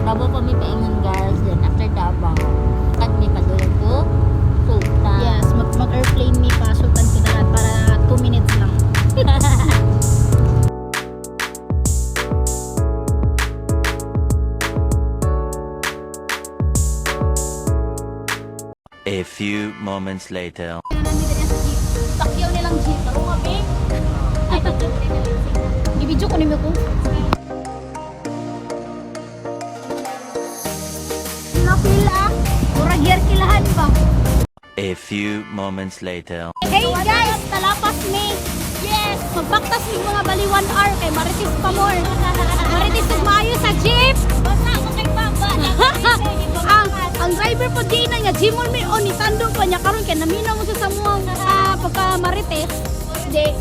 Davao pa mi paingon girls, then after Davao, kad mi padulog ko Sultan. Yes, mag-airplane mi pa Sultan Kudarat para 2 minutes lang. A few moments later. Takyaw nilang jeep. Pero kami. Ibidyo ko nimo ko. Napila. Murag year kilahan ba? A few moments later. Hey guys, talapas mi. Yes, magbaktas mi mga bali 1 hour kay maritis pa more. Maritis ug maayo sa jeep. Basta ko kay Bamba. Ang driver po di na nga Jimon mi on itando pa niya karon kay naminaw mo sa samuang pagka marites. Di.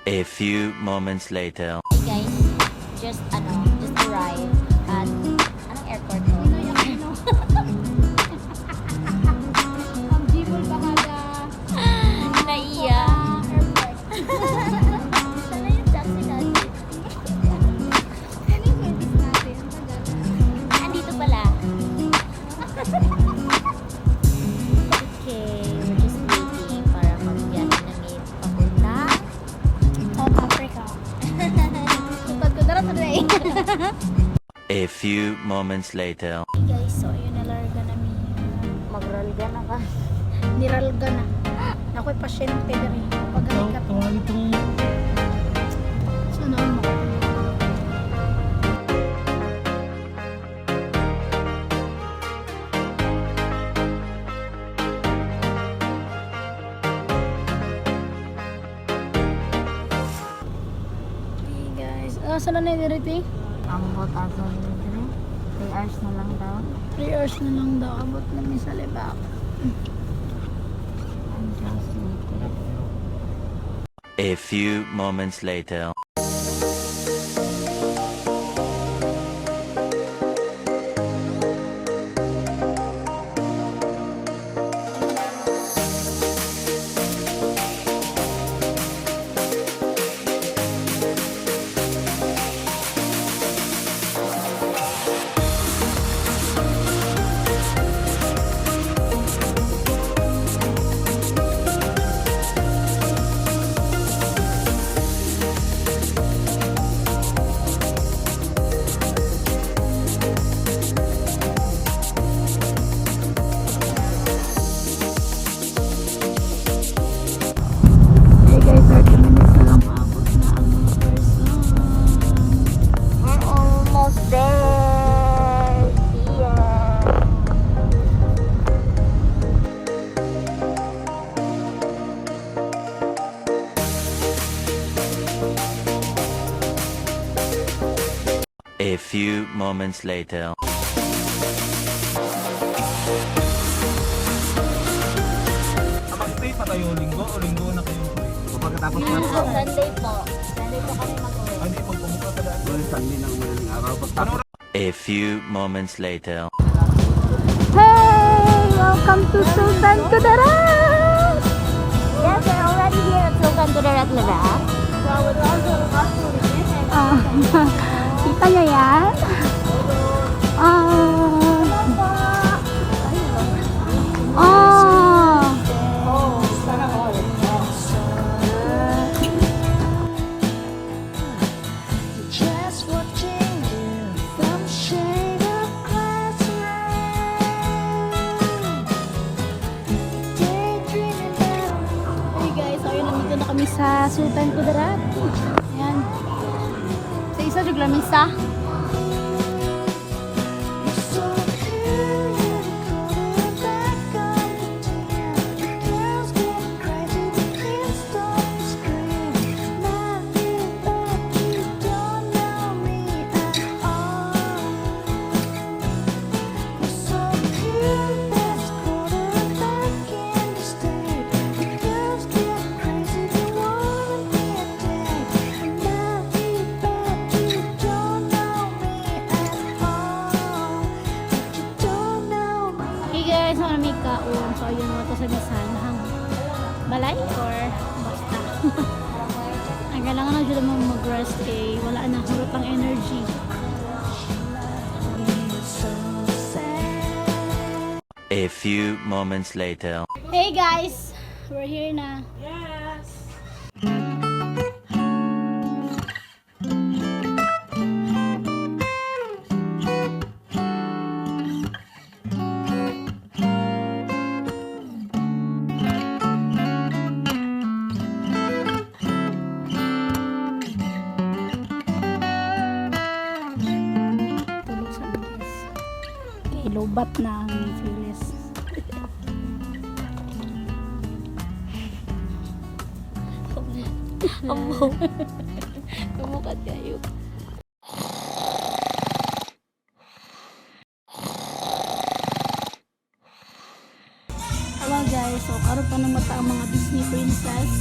A few moments later. Hey guys, just arrive at anong airport to? Ang Jimon Bahaga. Naiya. Sana yung taxi natin. Ano yung service natin? Andito pala. Okay, we're just waiting para mag-get namin papunta. South Africa. Sultan Kudarat na rin. A few moments later. Hey guys, so yun nalarga namin. Magralga na ka. Niralga na. Ako'y pasyente na rin. Pagaling ka. Tawagin itong Sana mo. Hey guys. Saan na yung dito? Ang botaso nito. 3 hours na lang daw. 3 hours na lang daw. Abot namin sa Lebak. I'm just waiting. A few moments later. Hey guys, 30 minutes na lang maabot na ang mga person. We're almost there. See ya. A few moments later. mag-stay pa tayo linggo o linggo na kayo free? Pagkatapos na ito. Sunday po. Sunday po kami mag-uwi. Hindi, magpumuka ka daan. Sunday ng madaling araw. Pagtapos A few moments later. Hey! Welcome to Sultan Kudarat! Yes, we're already here at Sultan Kudarat, Lebak. Kita nyo yan? Just watching you from shade of glass daydreaming about. Hey guys, so ayun, nandito na kami sa Sultan Kudarat. Ayan. Sa isa, jug lamisa. So cute, you're back on the tin. Girls get crazy, the kids don't scream. Not feel bad, you don't know me at all. You're so cute, that's quarterback in the state. The girls get crazy, they wanna be a dad. kaon. So ayun mo to sa bisan hang balay or basta. Ang kailangan na dyan mo mag-rest kay wala na hulot ang energy. A few moments later. Hey guys, we're here na. Tulog sa guys. Kay lobat na ang Phyllis. Amo. Kamukat kayo. Hello guys, so karon pa ng mata ang mga Disney princess.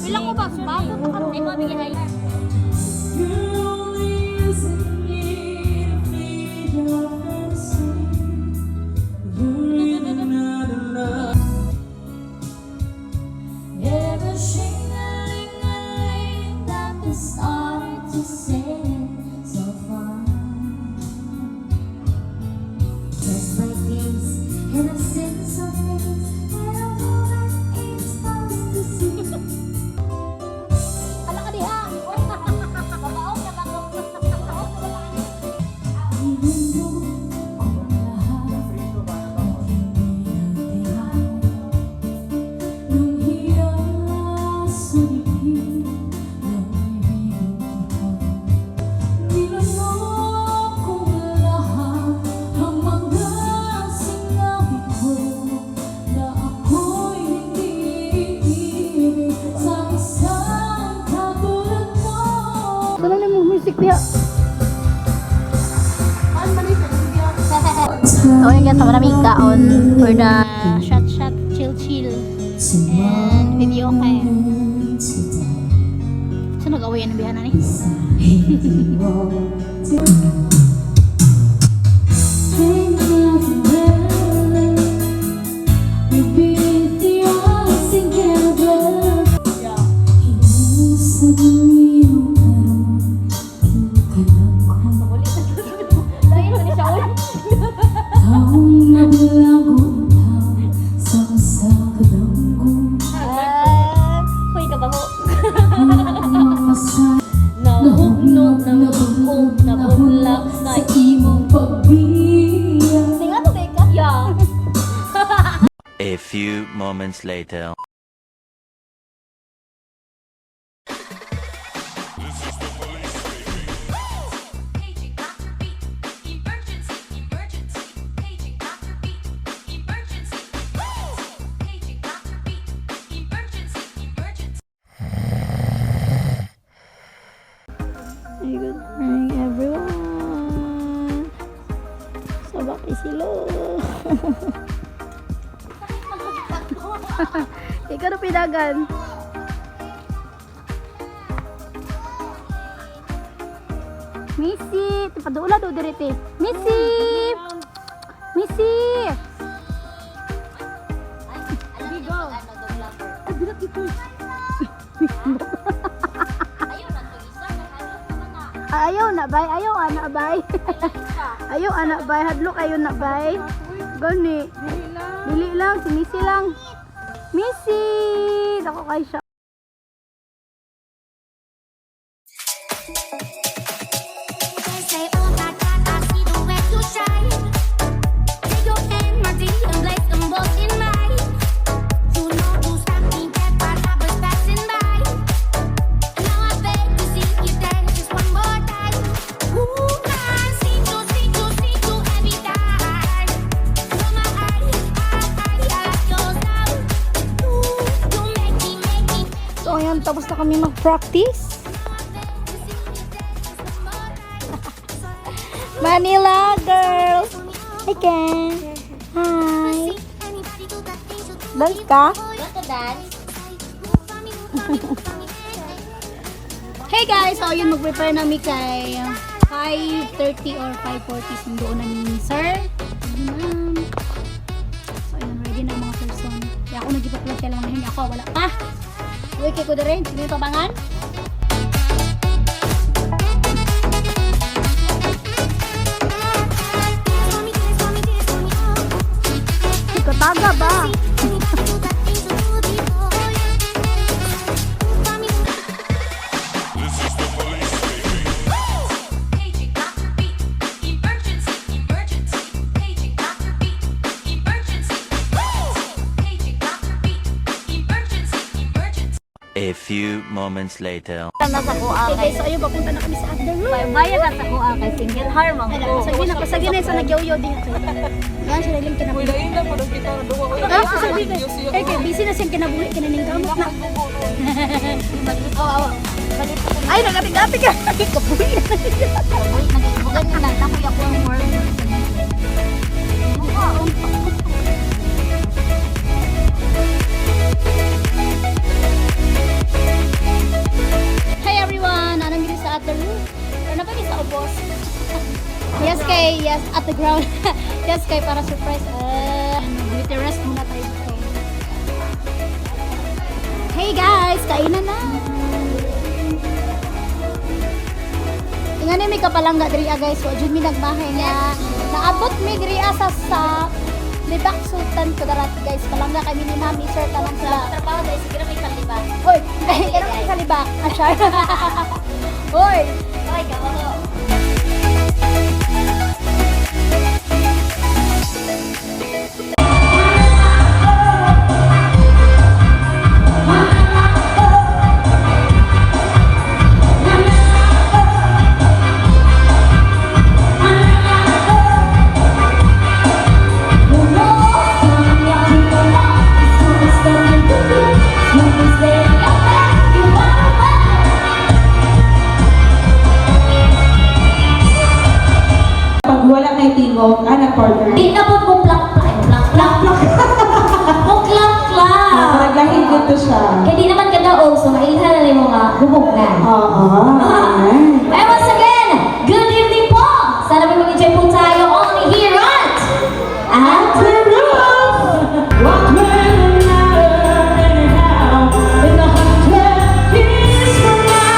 Bilang ko ba? Bago pa karon. Ay, mami, ay. Every shingling that the start to sing so far. Just like this, and I've seen some things that a woman ain't supposed to see. Ala ka diha. Babaong na bago. Even though ang lahat ay nagtihay nang hiya sa bibig ng ibig ko. Nilanok ko lahat ang mga sinabi ko na ako'y hindi ibig sa isang katulad mo. Sana na mo music diha. So yun guys, sama namin kaon for the shot chill and video kay. So nag-away yan ang biyanan eh. Hoy, kabaho. Nahugnog, nahugog, nabulak sa imong pagbiya. Singa to ka? yeah. A few moments later. Paging Dr. Beat, emergency, emergency. Paging Dr. Beat, emergency. Paging Dr. Beat, emergency, emergency. Good morning everyone. Sabak isilo. Ikaw na pidagan. Missy, tipadula do direte. Missy! Missy! Bigo. Ano, dog lover. Ay, bilat dito. Ayun, nato isa. Naghalos naman na. Ayaw na bay, ayaw anak bay. Ayaw anak bay, hadlok kayo na bay. Gani. Dili lang, si Missy lang. Missy! Dako kay siya. They say, oh my God, I see the way you shine. Take your hand, my dear, and place them both in mine. You know you stopped me dead while I was passing by. And now I beg to see you dance just one more time. Ooh, I see you every time. You're my eye, your love. You make me. So ayan, tapos na kami mag-practice. Manila girls! Hi, Ken. Hi. Dance ka? Want to dance? Hey guys, so yun, mag-prepare na mi kay 5:30 or 5:40 sundo na ni Sir. Ma'am. So yun, ready na ang mga person. Kaya ako nag-ipapload kaya lang ngayon. Ako, wala pa. Uy, kay ko na rin. Sige, tabangan. Kataga ba? Paging Dr. Beat, emergency, emergency. Paging Dr. Beat, emergency. Paging Dr. Beat, emergency, emergency. A few moments later. Nasa kuha Okay kay guys, so ayun, papunta na kami sa afternoon. Bayad na sa kuha kay single harm ang Ay, ko. pasagin na sa nagyaw-yaw din. Yan, siya rin Uy, kinabuhi. lain na, parang kita na duwa. Uy, Ah, sasabihin na. Eh, kaya busy na siyang kinabuhi, kinaning gamot na. Oo. Ay, nagabi-gabi ka. Kabuhi na. Uy, nagbugan na lang tapoy ako ang work. Hi everyone! Anong gini sa afternoon? Or na pa sa ubos? Yes, at the ground. Yes, kay para surprise. Beauty rest muna tayo dito. Hey guys! Kainan na! Ingani may kapalangga diriya guys. Wa jud mi nagbahay nga. Naabot mi diriya sa Libak Sultan Kudarat guys. Palangga kami ni Mami Sir tanong sila. Trabaho dahil siguro may kalibang. Hoy, kaya may kalibak. Ashar. Hoy, Ay, gawa. Pag wala kay tingog, anak partner. Di na po mo plak-plak. Plak-plak. Naglahin dito siya. Kaya di naman kadaog, so mailhan na rin mo nga bubog na. Oo. Ayan. And once again, good evening po! Sana may mag-enjoy po tayo only here at After Roof! What will matter anyhow in 100 years from now?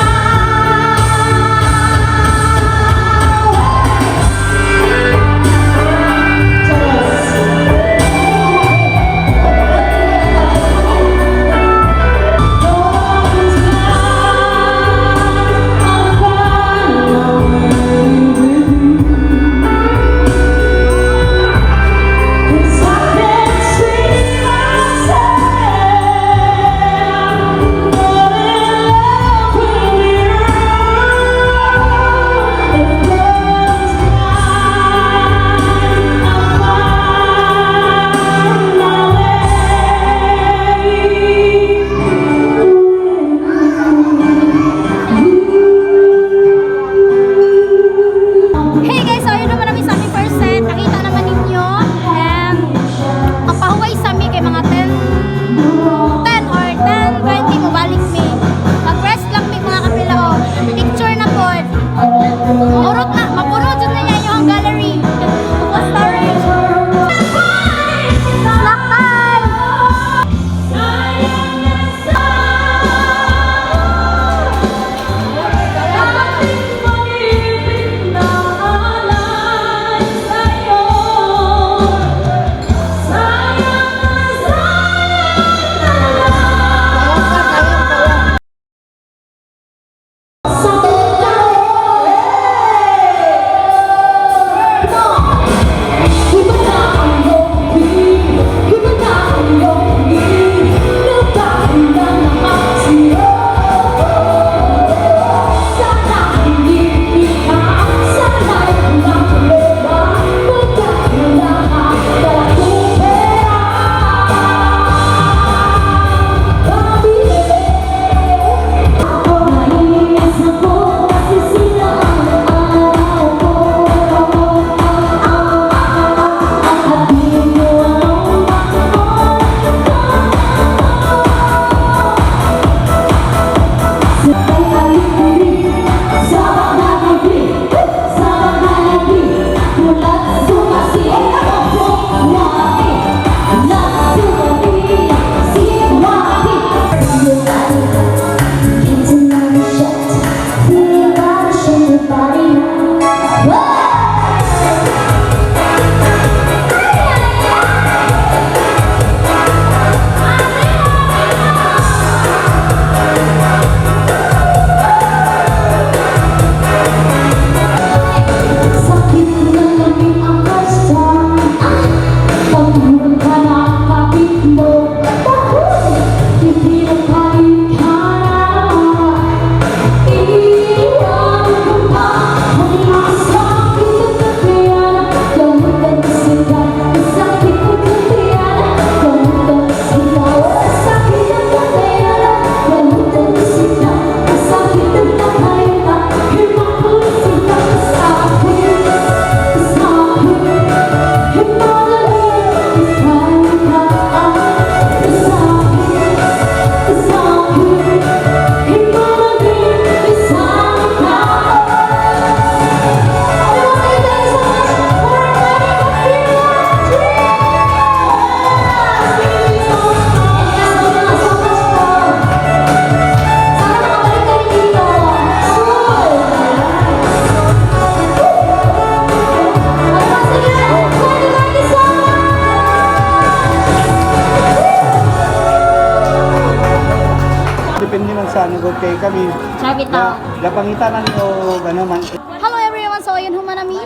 kay kami. Sabi tao. Lapangitan niyo gano man. Hello everyone! So ayun humanami.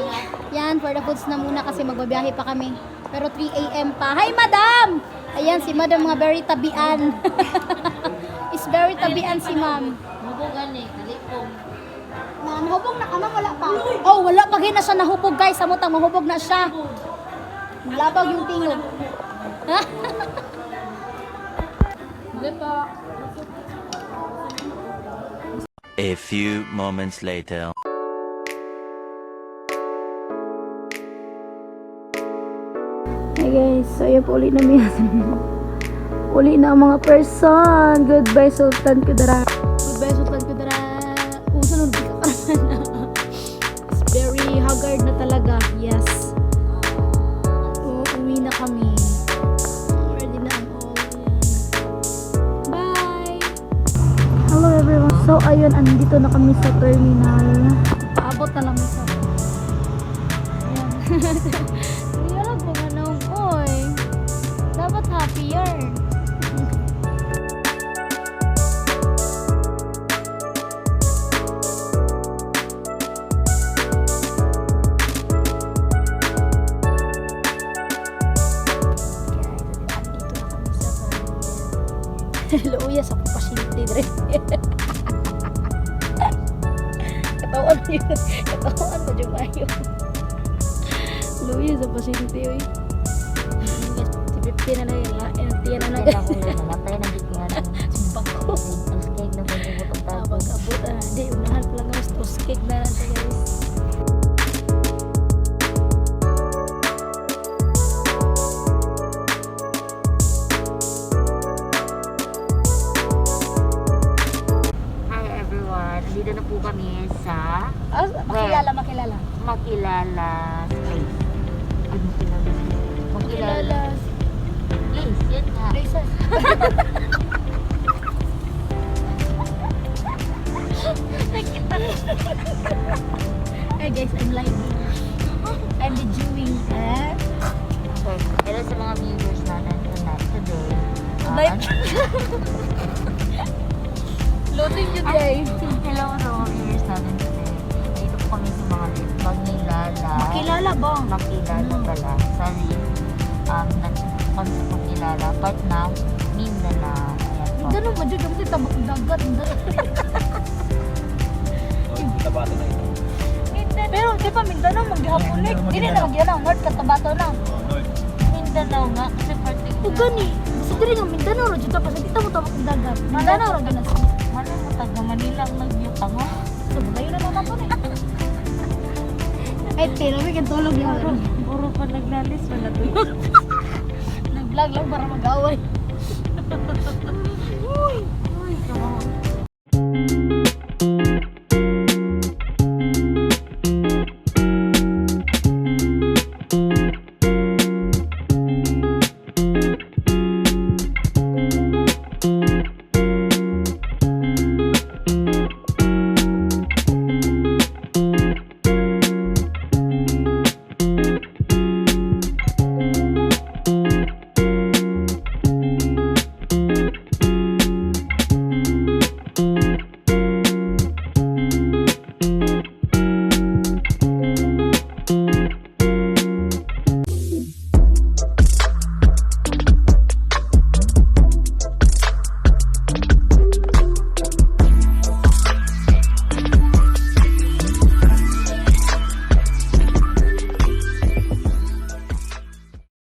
Yan, for the foods na muna kasi magbabiyahe pa kami. Pero 3 a.m. pa. Hi madam! Ayan, si madam mga very tabian. Is very tabian si ma'am. Mabugan eh, kalipong. Ma'am, hubog na ka ma'am, wala pa. Oh, wala pa na siya nahubog guys. Samutang mahubog na siya. Malabag yung tingog. Hindi pa. A few moments later. Hey guys, so yun po uli na miyan. Uli na ang mga person. Goodbye Sultan Kudara. Goodbye Sultan Kudara. Sunod ka pa. It's very haggard na talaga. Yes. Uuwi na kami. Ready na ako. Bye! Hello everyone. So ayun, andito na kami sa terminal. Paabot na lang isa. Ayan. Hindi alam po manong, oy. Dapat happier. Luya sa pasyente dire. Katawan mo yun. Katawan mo yung ayo. Luya sa pasyente oy. Si Pipti na lang yun. Tiyan na lang. Matay na dito nga. Bako. Ang skeg na bubutong tao. Abot. Hindi, unahan pa lang ang cake na lang siya guys. Hi everyone, dito na po kami sa Makilala. Makilala place. Ano kilala? Makilala. Place, yan nga. Places. Hey guys, I'm live. I'm videoing. Okay. Hello sa mga viewers natin tonight today. Live. Loading you day. Hello sa mga viewers natin today. Dito po kami sa mga Makilala. Makilala ba? Makilala pala. Sorry. Kami sa Makilala. Part na Mindanao. Ayan po. Ganun ba dyan? Kasi tabak dagat. Tabato na ito. Pero di ba Mindanao maghihapulik? Hindi na maghihapulik. North Cotabato na. Mindanao nga. Kasi part O gani. Sa diri nga Mindanao ra jud tapos kita mo tabak dagat. Mindanao ra ganas. Mana mo taga Manila ang nag-view mo? So balayo na naman ko ni. Ay, pero may tulog yan. Puro pa naglalis wala to. Nag-vlog lang para mag-away. Uy, come on.